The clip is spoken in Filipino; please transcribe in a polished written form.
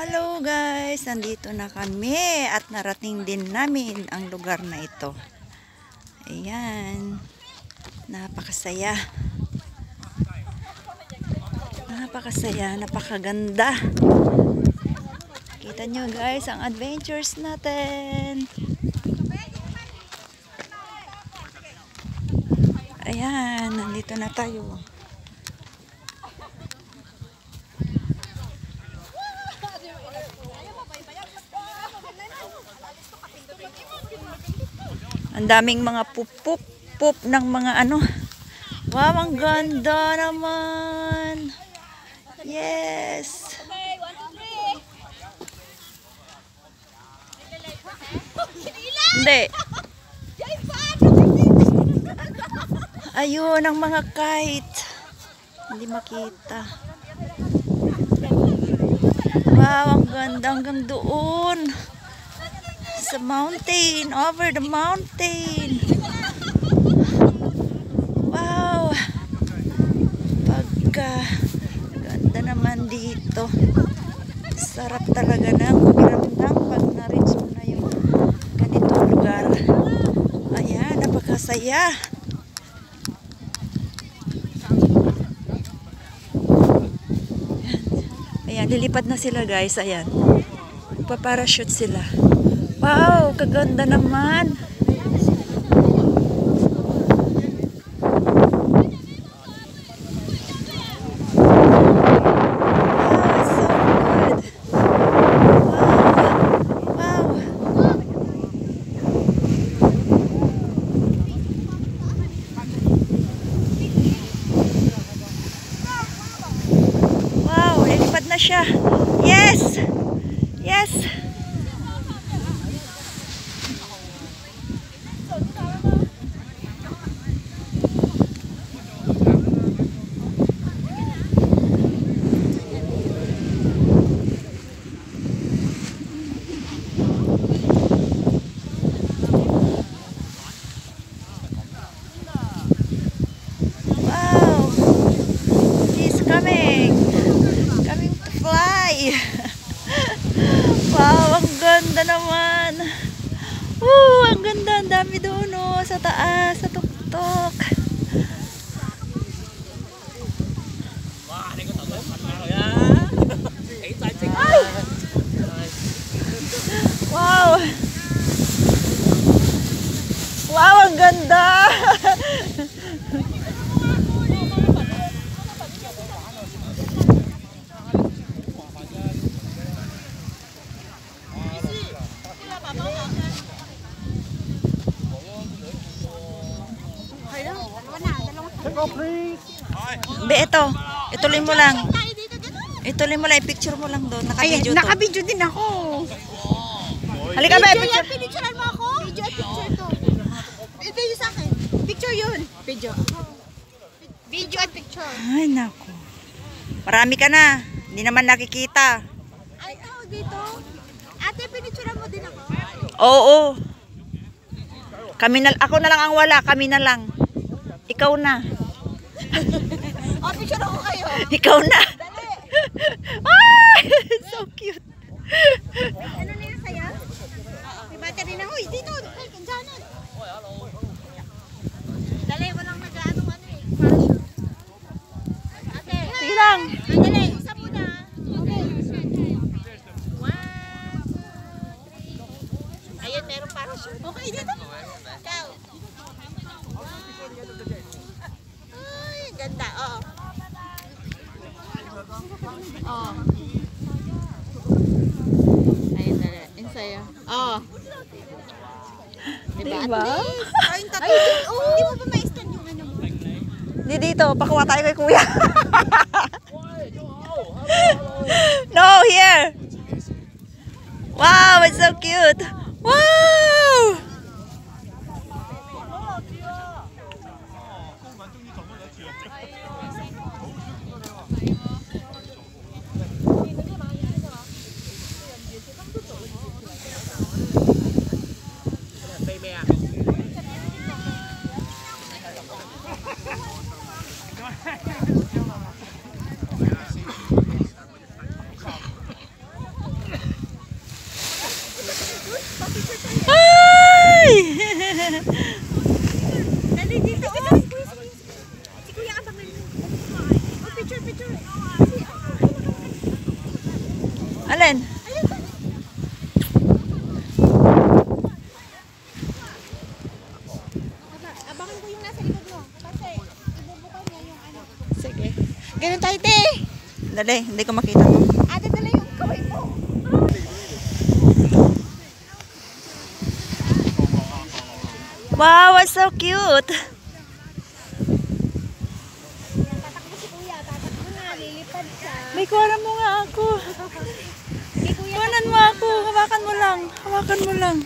Hello guys, nandito na kami at narating din namin ang lugar na ito. Ayan, napakasaya. Napakasaya, napakaganda. Kita nyo guys ang adventures natin. Ayan, nandito na tayo. Ang daming mga pup ng mga ano. Wow, ang ganda naman. Yes. Hindi. Ayun, ang mga kite. Hindi makita. Wow, ang ganda hanggang doon. Sa mountain, over the mountain. Wow. Ganda naman dito. Sarap talaga ng pakiramdam pag na-reach mo na yung ganitong lugar. Ayan, napakasaya. Ayan, lilipad na sila guys. Ayan. Magpa-parachute sila. Wow, kaganda naman. Wow, lilipad na siya. Yes! Yes! Coming to fly. Wow, ang ganda naman. Ang ganda, ang dami doon sa taas, sa tuktok. Wow. Wow, ang ganda. Be, ito. Ituloy mo lang. Ituloy mo lang. I-picture mo lang doon. Naka-video to. Naka-video din ako. Halika ba? Pinicturean mo ako? Video at picture to. Video sa akin. Picture yun. Video. Video at picture. Ay, naku. Marami ka na. Hindi naman nakikita. Ay, dito. Ate, pinicturean mo din ako? Oo. Ako na lang ang wala. Kami na lang. Ikaw na. Picture ako kayo. Ikaw na. Dali. Ay, so cute. Ano na yung saya? May battery na. Uy, dito. Ay, kanjanan. Dali, walang nag-ano parachute. Ate. Sige lang. Dali, isa muna. Okay. 1, 2, 3. Ayun, meron parachute. Okay, dito. Ikaw. Ay, ganda. Oo. Oh. Ayun na. Ensayo. Oh. Diba? Diba? Ayun, tatlo. Hindi mo ba ma-stand yung ano mo? Hindi dito. Pakuha tayo kay kuya. No, here. Wow, it's so cute. Wow! Dali dito. Si Kuya abangan mo. Oh, picture. Alin? Abangan ko yung nasa likod mo. Kasi ibubukan niya yung ano. Sige. Ganun tayo, te. Dali, hindi ko makita to. Ate, dala yung kaway mo. Wow, it's so cute. Tatakbo si Kuya. Tatakbo na. Lilipad siya. May kuwanan mo nga ako. Si Kuya. Kuwanan mo ako. Hawakan mo lang. Hawakan mo lang.